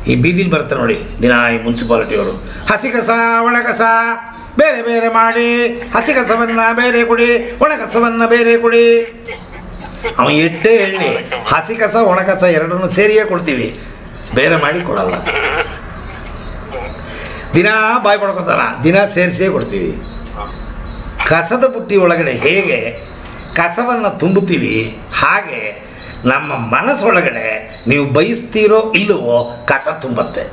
ಈ ಬೀದಿಲಿ ಬರ್ತಾರೆ ನೋಡಿ ದಿನ ಈ ಮುನ್ಸಿಪಾಲಿಟಿಯವರು, ಹಸಿ ಕಸ ಒಣ ಕಸ ಬೇರೆ ಬೇರೆ ಮಾಡಿ, ಹಸಿ ಕಸವನ್ನು ಬೇರೆ ಕೊಡಿ, ಒಣ ಕಸವನ್ನು ಬೇರೆ ಕೊಡಿ. ಅವನು ಎಷ್ಟೇ ಹೇಳಿ ಹಸಿ ಕಸ ಒಣ ಕಸ ಎರಡನ್ನೂ ಸೇರಿಯೇ ಕೊಡ್ತೀವಿ, ಬೇರೆ ಮಾಡಿ ಕೊಡಲ್ಲ. ದಿನ ಬಾಯಿ ಪಡ್ಕೊತಾನ, ದಿನ ಸೇರಿಸಿಯೇ ಕೊಡ್ತೀವಿ. ಕಸದ ಬುಟ್ಟಿ ಒಳಗಡೆ ಹೇಗೆ ಕಸವನ್ನು ತುಂಬುತ್ತೀವಿ, ಹಾಗೆ ನಮ್ಮ ಮನಸ್ಸೊಳಗಡೆ ನೀವು ಬಯಸ್ತೀರೋ ಇಲ್ಲವೋ ಕಸ ತುಂಬತ್ತೆ.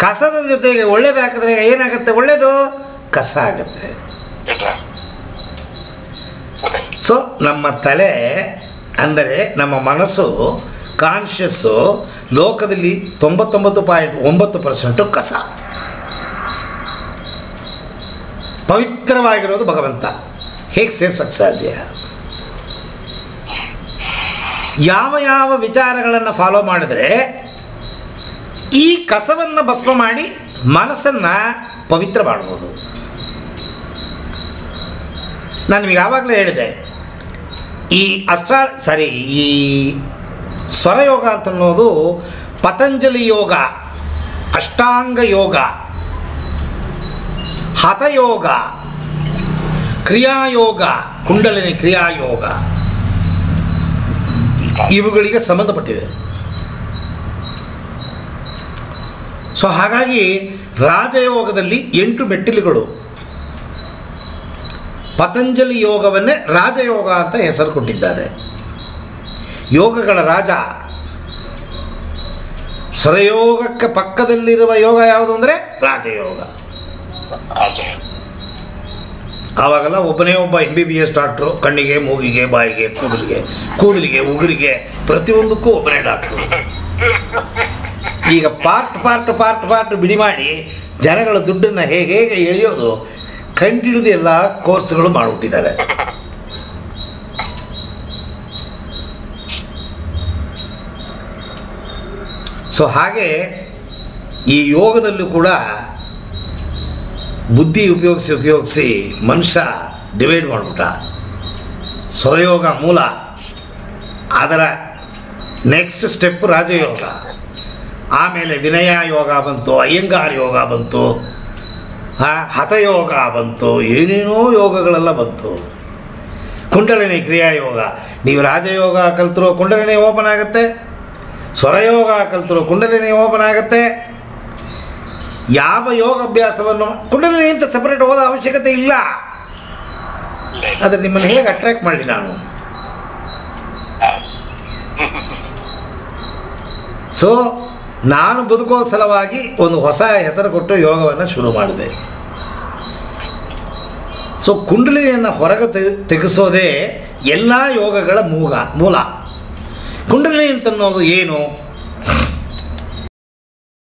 ಕಸದ ಜೊತೆಗೆ ಒಳ್ಳೇದು ಹಾಕಿದ್ರೆ ಏನಾಗುತ್ತೆ? ಒಳ್ಳೇದು ಕಸ ಆಗುತ್ತೆ. ಸೊ ನಮ್ಮ ತಲೆ ಅಂದರೆ ನಮ್ಮ ಮನಸ್ಸು, ಕಾನ್ಷಿಯಸ್ಸು ಲೋಕದಲ್ಲಿ 99.9% ಕಸ. ಪವಿತ್ರವಾಗಿರೋದು ಭಗವಂತ. ಹೇಗೆ ಸೇರ್ಸಕ್ಕೆ ಸಾಧ್ಯ? ಯಾವ ಯಾವ ವಿಚಾರಗಳನ್ನು ಫಾಲೋ ಮಾಡಿದ್ರೆ ಈ ಕಸವನ್ನು ಭಸ್ಮ ಮಾಡಿ ಮನಸ್ಸನ್ನು ಪವಿತ್ರ ಮಾಡ್ಬೋದು. ನಾನು ನಿಮಗೆ ಯಾವಾಗಲೇ ಹೇಳಿದೆ, ಈ ಈ ಸ್ವರಯೋಗ ಅಂತನ್ನೋದು ಪತಂಜಲಿ ಯೋಗ, ಅಷ್ಟಾಂಗ ಯೋಗ, ಹಠಯೋಗ, ಕ್ರಿಯಾಯೋಗ, ಕುಂಡಲಿನಿ ಕ್ರಿಯಾಯೋಗ ಇವುಗಳಿಗೆ ಸಂಬಂಧಪಟ್ಟಿದೆ. ಸೊ ಹಾಗಾಗಿ ರಾಜಯೋಗದಲ್ಲಿ 8 ಮೆಟ್ಟಿಲುಗಳು. ಪತಂಜಲಿ ಯೋಗವನ್ನೇ ರಾಜಯೋಗ ಅಂತ ಹೆಸರು ಕೊಟ್ಟಿದ್ದಾರೆ. ಯೋಗಗಳ ರಾಜ. ಸ್ವರಯೋಗಕ್ಕೆ ಪಕ್ಕದಲ್ಲಿರುವ ಯೋಗ ಯಾವುದು ಅಂದರೆ ರಾಜಯೋಗ. ಆವಾಗೆಲ್ಲ ಒಬ್ಬನೇ ಒಬ್ಬ MBBS ಡಾಕ್ಟ್ರು, ಕಣ್ಣಿಗೆ, ಮೂಗಿಗೆ, ಬಾಯಿಗೆ, ಕೂದಲಿಗೆ, ಉಗುರಿಗೆ, ಪ್ರತಿಯೊಂದಕ್ಕೂ ಒಬ್ಬನೇ ಡಾಕ್ಟ್ರು. ಈಗ ಪಾರ್ಟ್ ಬಿಡಿ ಮಾಡಿ ಜನಗಳ ದುಡ್ಡನ್ನು ಹೇಗೆ ಎಳೆಯೋದು ಕಂಡಿಡಿದು ಎಲ್ಲ ಕೋರ್ಸ್ಗಳು ಮಾಡಿಬಿಟ್ಟಿದ್ದಾರೆ. ಸೊ ಹಾಗೆ ಈ ಯೋಗದಲ್ಲೂ ಕೂಡ ಬುದ್ಧಿ ಉಪಯೋಗಿಸಿ ಮನುಷ್ಯ ಡಿವೈಡ್ ಮಾಡಿಬಿಟ್ಟ. ಸ್ವರಯೋಗ ಮೂಲ, ಅದರ ನೆಕ್ಸ್ಟ್ ಸ್ಟೆಪ್ ರಾಜಯೋಗ, ಆಮೇಲೆ ವಿನಯ ಯೋಗ ಬಂತು, ಅಯ್ಯಂಗಾರ ಯೋಗ ಬಂತು, ಹಠಯೋಗ ಬಂತು, ಏನೇನೋ ಯೋಗಗಳೆಲ್ಲ ಬಂತು. ಕುಂಡಲಿನಿ ಕ್ರಿಯಾಯೋಗ. ನೀವು ರಾಜಯೋಗ ಕಲ್ತರೂ ಕುಂಡಲಿನಿ ಓಪನ್ ಆಗುತ್ತೆ, ಸ್ವರಯೋಗ ಕಲ್ತರೂ ಕುಂಡಲಿನಿ ಓಪನ್ ಆಗುತ್ತೆ. ಯಾವ ಯೋಗ ಅಭ್ಯಾಸವನ್ನು ಕುಂಡಲಿನಿ ಅಂತ ಸಪರೇಟ್ ಓದೋ ಅವಶ್ಯಕತೆ ಇಲ್ಲ. ಆದರೆ ನಿಮ್ಮನ್ನು ಹೇಗೆ ಅಟ್ರಾಕ್ಟ್ ಮಾಡಲಿ ನಾನು? ಸೊ ನಾನು ಬದುಕೋ ಸಲುವಾಗಿ ಒಂದು ಹೊಸ ಹೆಸರು ಕೊಟ್ಟು ಯೋಗವನ್ನು ಶುರು ಮಾಡಿದೆ. ಸೊ ಕುಂಡಲಿನಿಯನ್ನು ಹೊರಗೆ ತೆಗೆಸೋದೇ ಎಲ್ಲ ಯೋಗಗಳ ಮೂಲ. ಕುಂಡಲಿನಿ ಅಂತನ್ನೋದು ಏನು?